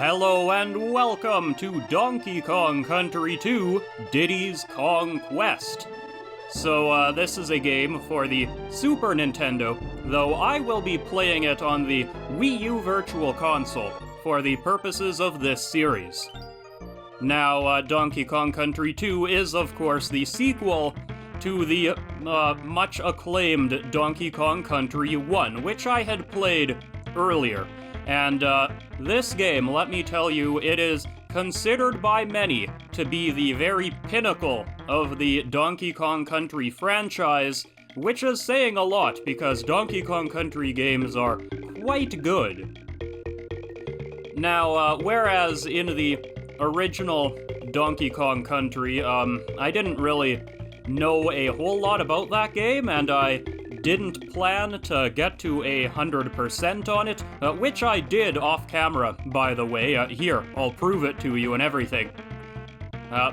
Hello, and welcome to Donkey Kong Country 2, Diddy's Kong Quest. So, this is a game for the Super Nintendo, though I will be playing it on the Wii U Virtual Console for the purposes of this series. Now, Donkey Kong Country 2 is, of course, the sequel to the much acclaimed Donkey Kong Country 1, which I had played earlier. And this game, let me tell you, it is considered by many to be the very pinnacle of the Donkey Kong Country franchise, which is saying a lot because Donkey Kong Country games are quite good. Now, whereas in the original Donkey Kong Country, I didn't really know a whole lot about that game, and I didn't plan to get to 100% on it, which I did off camera, by the way. Here, I'll prove it to you and everything.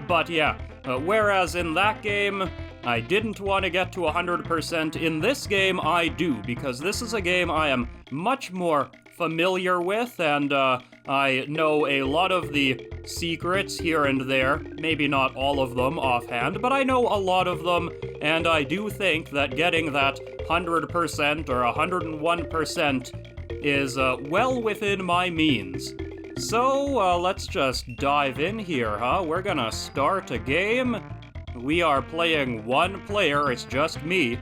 But yeah, whereas in that game, I didn't want to get to 100%, in this game I do, because this is a game I am much more familiar with, and I know a lot of the secrets here and there, maybe not all of them offhand, but I know a lot of them, and I do think that getting that 100% or 101% is well within my means. So, let's just dive in here, huh? We're gonna start a game. We are playing one player, it's just me.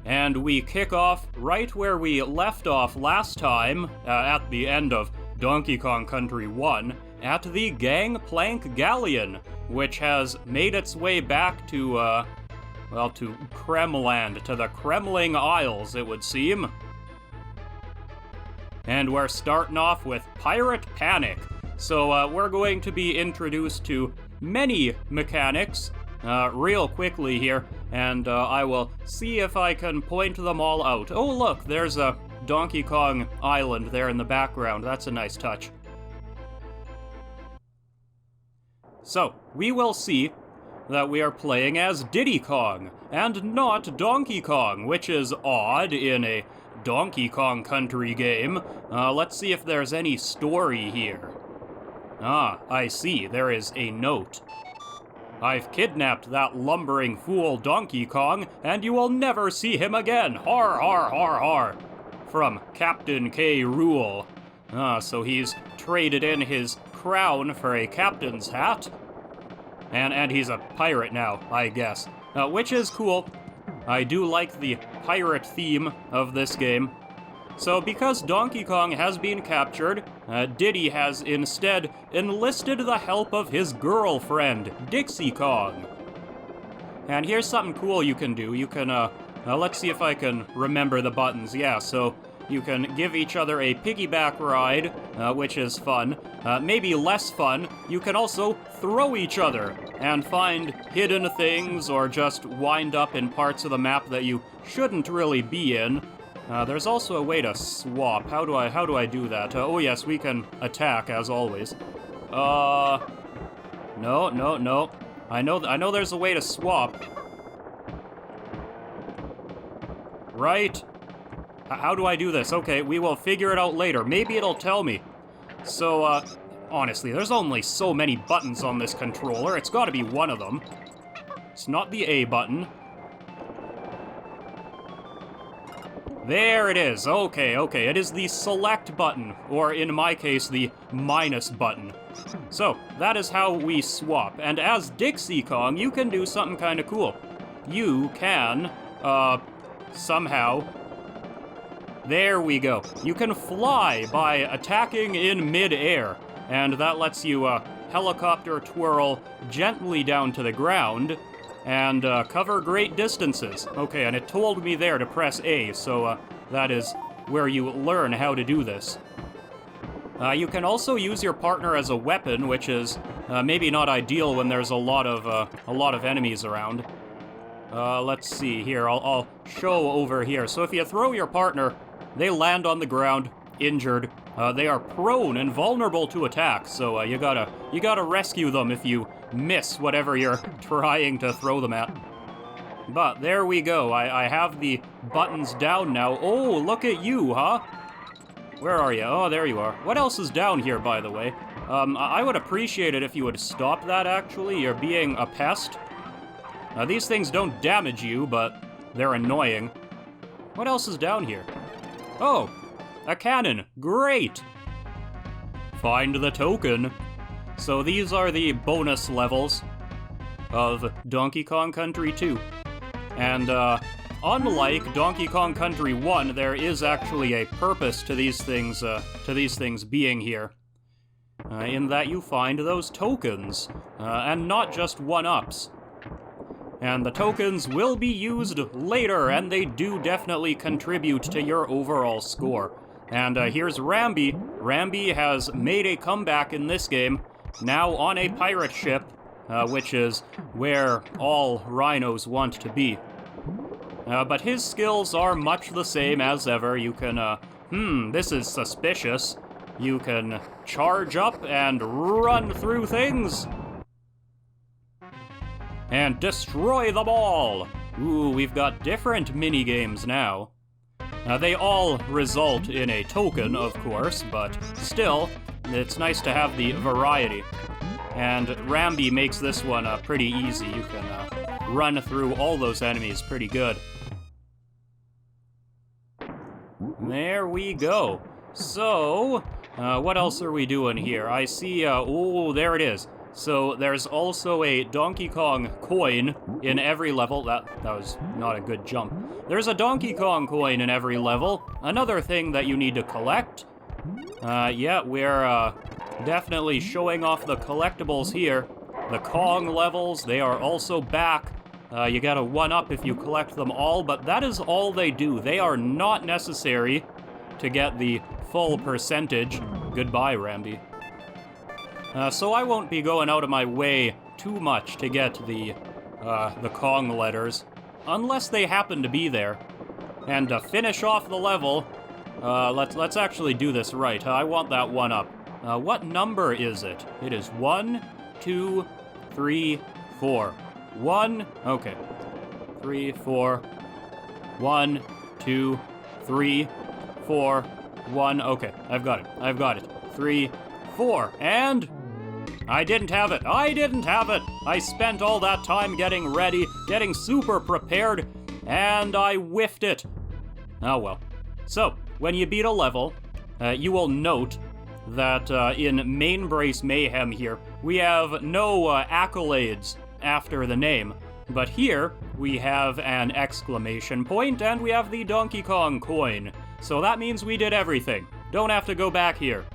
And we kick off right where we left off last time, at the end of Donkey Kong Country 1, at the Gangplank Galleon, which has made its way back to, well, to Kremland, to the Kremling Isles, it would seem. And we're starting off with Pirate Panic. So, we're going to be introduced to many mechanics, real quickly here, and I will see if I can point them all out. Oh look, there's a Donkey Kong Island there in the background. That's a nice touch. So, we will see that we are playing as Diddy Kong, and not Donkey Kong, which is odd in a Donkey Kong Country game. Let's see if there's any story here. Ah, I see, there is a note. I've kidnapped that lumbering fool Donkey Kong, and you will never see him again. Har, har, har, har. From Captain K. Rool. Ah, so he's traded in his crown for a captain's hat. And he's a pirate now, I guess. Which is cool. I do like the pirate theme of this game. So because Donkey Kong has been captured, Diddy has instead enlisted the help of his girlfriend, Dixie Kong. And here's something cool you can do. You can, let's see if I can remember the buttons. Yeah, so you can give each other a piggyback ride, which is fun. Maybe less fun, you can also throw each other and find hidden things or just wind up in parts of the map that you shouldn't really be in. There's also a way to swap. How do I do that? Oh yes, we can attack as always. No. I know there's a way to swap. Right? How do I do this? Okay, we will figure it out later. Maybe it'll tell me. So, honestly, there's only so many buttons on this controller. It's gotta be one of them. It's not the A button. There it is. Okay. It is the select button, or in my case, the minus button. So, that is how we swap. And as Dixie Kong, you can do something kind of cool. You can, somehow... There we go. You can fly by attacking in mid-air, and that lets you, helicopter twirl gently down to the ground, and cover great distances. Okay, and it told me there to press A, so that is where you learn how to do this. You can also use your partner as a weapon, which is maybe not ideal when there's a lot of enemies around. Let's see here. I'll show over here. So if you throw your partner, they land on the ground, injured, They are prone and vulnerable to attack, so you gotta rescue them if you miss whatever you're trying to throw them at. But there we go. I have the buttons down now. Oh, look at you, huh? Where are you? Oh, there you are. What else is down here, by the way? I would appreciate it if you would stop that, actually. You're being a pest. These things don't damage you, but they're annoying. What else is down here? Oh, a cannon. Great! Find the token. So these are the bonus levels of Donkey Kong Country 2. And, unlike Donkey Kong Country 1, there is actually a purpose to these things being here. In that you find those tokens, and not just one-ups. And the tokens will be used later, and they do definitely contribute to your overall score. And here's Rambi. Rambi has made a comeback in this game, now on a pirate ship, which is where all rhinos want to be. But his skills are much the same as ever. You can, this is suspicious. You can charge up and run through things. And destroy them all! Ooh, we've got different mini-games now. They all result in a token, of course, but still, it's nice to have the variety. And Rambi makes this one pretty easy. You can run through all those enemies pretty good. There we go. So, what else are we doing here? I see, oh, there it is. So there's also a Donkey Kong coin in every level. That was not a good jump. There's a Donkey Kong coin in every level. Another thing that you need to collect. Yeah, we're definitely showing off the collectibles here. The Kong levels, they are also back. You get a 1-up if you collect them all, but that is all they do. They are not necessary to get the full percentage. Goodbye, Rambi. So I won't be going out of my way too much to get the Kong letters, unless they happen to be there. And to finish off the level, let's actually do this right. I want that 1-up. What number is it? It is 1, 2, 3, 4. 1, okay. 3, 4. 1, 2, 3, 4, 1. Okay, I've got it. 3, 4, and I didn't have it. I spent all that time getting ready, getting super prepared, and I whiffed it. Oh well. So, when you beat a level, you will note that in Main Brace Mayhem here, we have no accolades after the name. But here, we have an exclamation point, and we have the Donkey Kong coin. So that means we did everything. Don't have to go back here.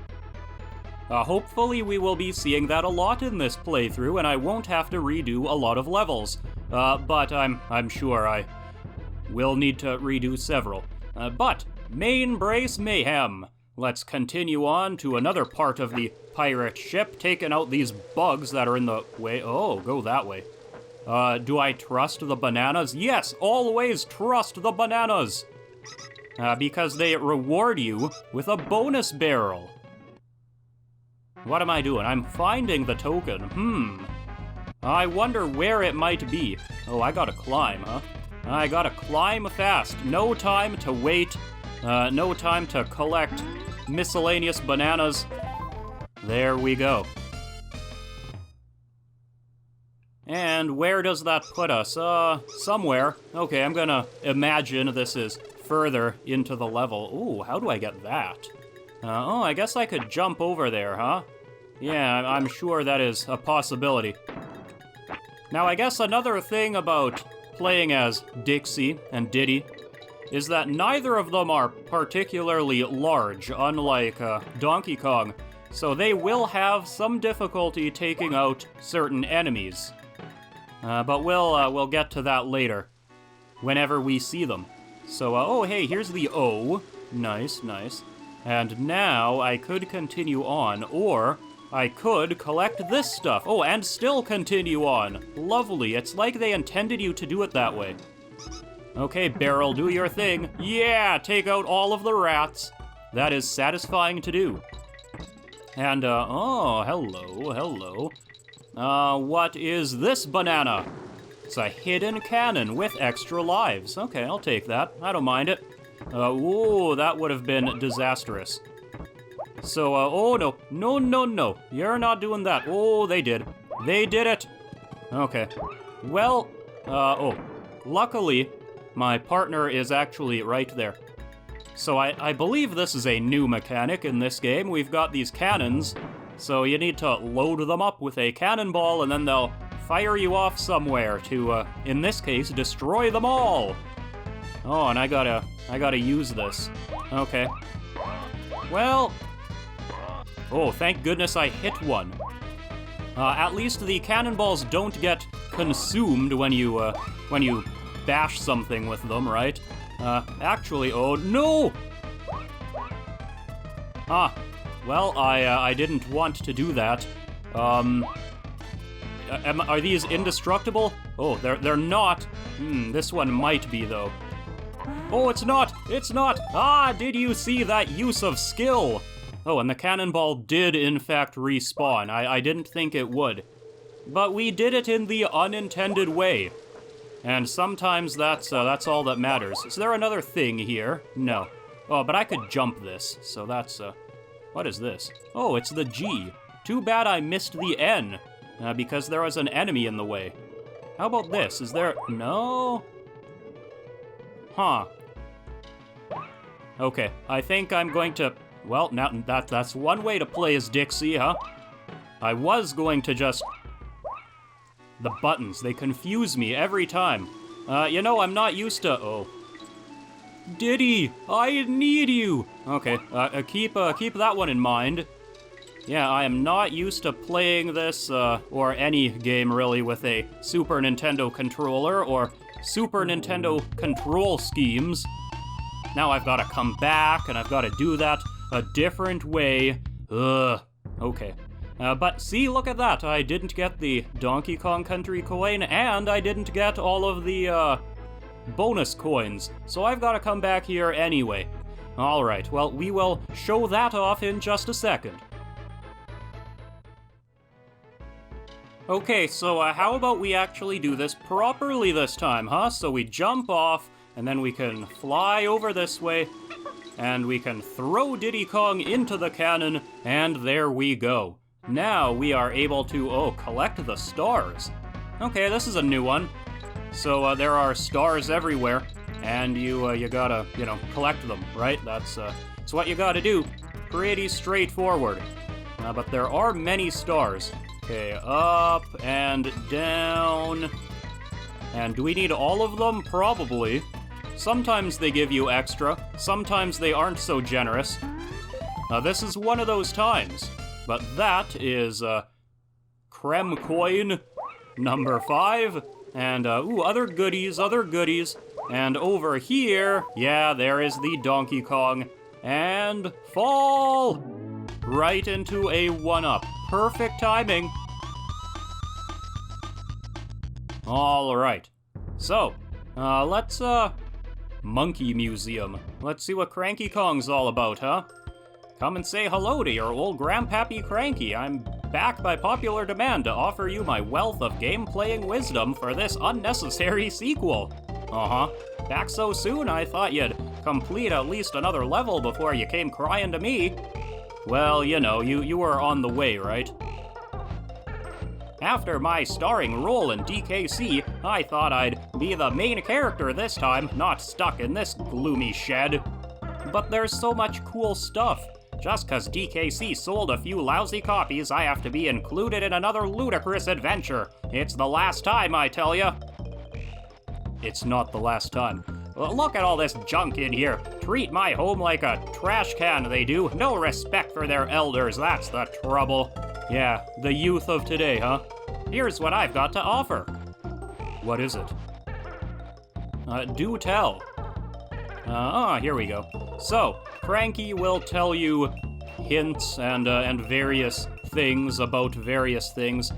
Hopefully we will be seeing that a lot in this playthrough, and I won't have to redo a lot of levels. But I'm sure I will need to redo several. But, Main Brace Mayhem. Let's continue on to another part of the pirate ship, taking out these bugs that are in the way. Oh, go that way. Do I trust the bananas? Yes, always trust the bananas! Because they reward you with a bonus barrel. What am I doing? I'm finding the token. I wonder where it might be. Oh, I gotta climb, huh? I gotta climb fast. No time to wait. No time to collect miscellaneous bananas. There we go. And where does that put us? Somewhere. Okay, I'm gonna imagine this is further into the level. Ooh, how do I get that? Oh, I guess I could jump over there, huh? Yeah, I'm sure that is a possibility. Now, I guess another thing about playing as Dixie and Diddy is that neither of them are particularly large, unlike Donkey Kong, so they will have some difficulty taking out certain enemies. But we'll get to that later, whenever we see them. So, oh hey, here's the O. Nice, nice. And now I could continue on, or I could collect this stuff. Oh, and still continue on. Lovely. It's like they intended you to do it that way. Okay, Barrel, do your thing. Yeah, take out all of the rats. that is satisfying to do. And, oh, hello. What is this banana? It's a hidden cannon with extra lives. Okay, I'll take that. I don't mind it. Ooh, that would have been disastrous. So, oh no. No. You're not doing that. Oh, they did. They did it. Okay. Well, luckily, my partner is actually right there. So I believe this is a new mechanic in this game. We've got these cannons, so you need to load them up with a cannonball, and then they'll fire you off somewhere to, in this case, destroy them all. Oh, and I gotta use this. Okay. Well, oh, thank goodness I hit one. At least the cannonballs don't get consumed when you bash something with them, right? Actually, oh no! Well, I didn't want to do that. Are these indestructible? Oh, they're not. This one might be, though. Oh, it's not! It's not! Ah, did you see that use of skill? Oh, and the cannonball did, in fact, respawn. I didn't think it would. But we did it in the unintended way. And sometimes that's all that matters. Is there another thing here? No. Oh, but I could jump this, so that's, what is this? Oh, it's the G. Too bad I missed the N, because there was an enemy in the way. How about this? Is there... No? Huh. Okay, I think I'm going to... Well, now that's one way to play as Dixie, huh? I was going to just... The buttons, they confuse me every time. You know, I'm not used to... Oh. Diddy, I need you! Okay, keep that one in mind. Yeah, I am not used to playing this, or any game really, with a Super Nintendo controller, or Super Nintendo control schemes. Now I've gotta come back, and I've gotta do that a different way. Ugh. Okay. But see, look at that. I didn't get the Donkey Kong Country coin, and I didn't get all of the, bonus coins. So I've got to come back here anyway. Alright, well, we will show that off in just a second. Okay, so how about we actually do this properly this time, huh? So we jump off, and then we can fly over this way, and we can throw Diddy Kong into the cannon, and there we go. Now we are able to, collect the stars. Okay, this is a new one. So there are stars everywhere, and you gotta, collect them, right? That's what you gotta do. Pretty straightforward. But there are many stars. Okay, up and down. And do we need all of them? Probably. Sometimes they give you extra, sometimes they aren't so generous. This is one of those times. But that is, Creme Coin number 5. And, other goodies. And over here, yeah, there is the Donkey Kong. And fall! Right into a 1-up. Perfect timing. Alright. So, let's, Monkey Museum. Let's see what Cranky Kong's all about, huh? Come and say hello to your old Grandpappy Cranky. I'm back by popular demand to offer you my wealth of game-playing wisdom for this unnecessary sequel. Back so soon? I thought you'd complete at least another level before you came crying to me. Well, you were on the way, right? After my starring role in DKC, I thought I'd be the main character this time, not stuck in this gloomy shed. But there's so much cool stuff. Just 'cause DKC sold a few lousy copies, I have to be included in another ludicrous adventure. It's the last time, I tell ya. It's not the last time. Look at all this junk in here. Treat my home like a trash can, they do. No respect for their elders, that's the trouble. Yeah, the youth of today, huh? Here's what I've got to offer. What is it? Do tell. Here we go. So, Cranky will tell you hints and various things about various things.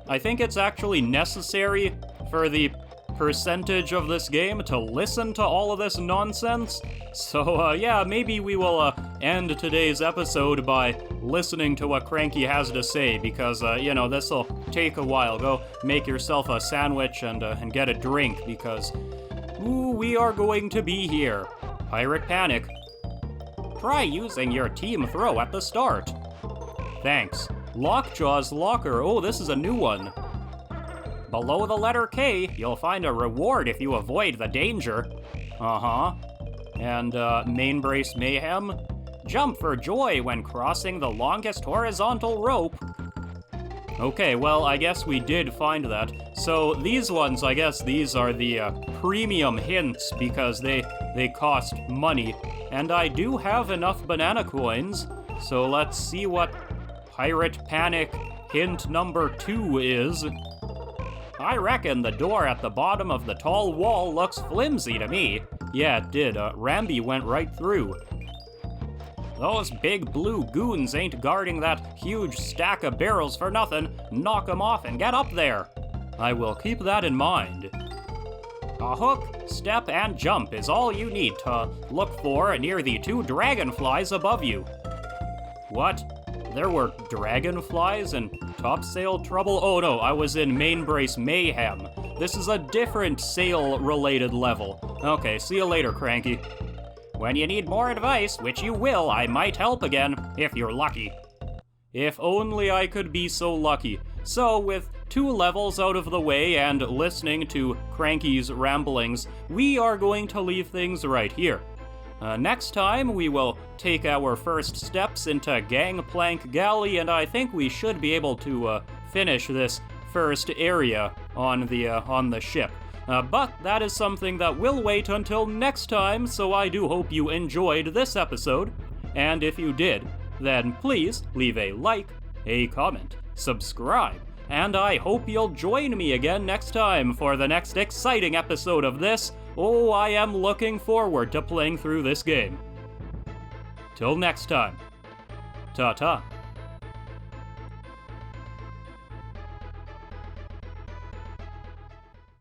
I think it's actually necessary for the percentage of this game to listen to all of this nonsense. So, yeah, maybe we will end today's episode by listening to what Cranky has to say, because, this'll take a while. Go make yourself a sandwich and get a drink, because, we are going to be here. Pirate Panic. Try using your team throw at the start. Thanks. Lockjaw's Locker. Oh, this is a new one. Below the letter K, you'll find a reward if you avoid the danger. Uh-huh. And, Main Brace Mayhem. Jump for joy when crossing the longest horizontal rope. Okay, well, I guess we did find that. So these ones, I guess these are the premium hints because they cost money. And I do have enough banana coins, so let's see what Pirate Panic hint number 2 is. I reckon the door at the bottom of the tall wall looks flimsy to me. Yeah, it did. Rambi went right through. Those big blue goons ain't guarding that huge stack of barrels for nothing. Knock 'em off and get up there. I will keep that in mind. A hook, step, and jump is all you need to look for near the 2 dragonflies above you. What? There were dragonflies in Topsail Trouble? Oh no, I was in Main Brace Mayhem. This is a different sail-related level. Okay, see you later, Cranky. When you need more advice, which you will, I might help again, if you're lucky. If only I could be so lucky. So, with 2 levels out of the way and listening to Cranky's ramblings, we are going to leave things right here. Next time, we will take our first steps into Gangplank Galley, and I think we should be able to finish this first area on the ship. But that is something that will wait until next time, so I do hope you enjoyed this episode. And if you did, then please leave a like, a comment, subscribe, and I hope you'll join me again next time for the next exciting episode of this. Oh, I am looking forward to playing through this game. Till next time, ta-ta.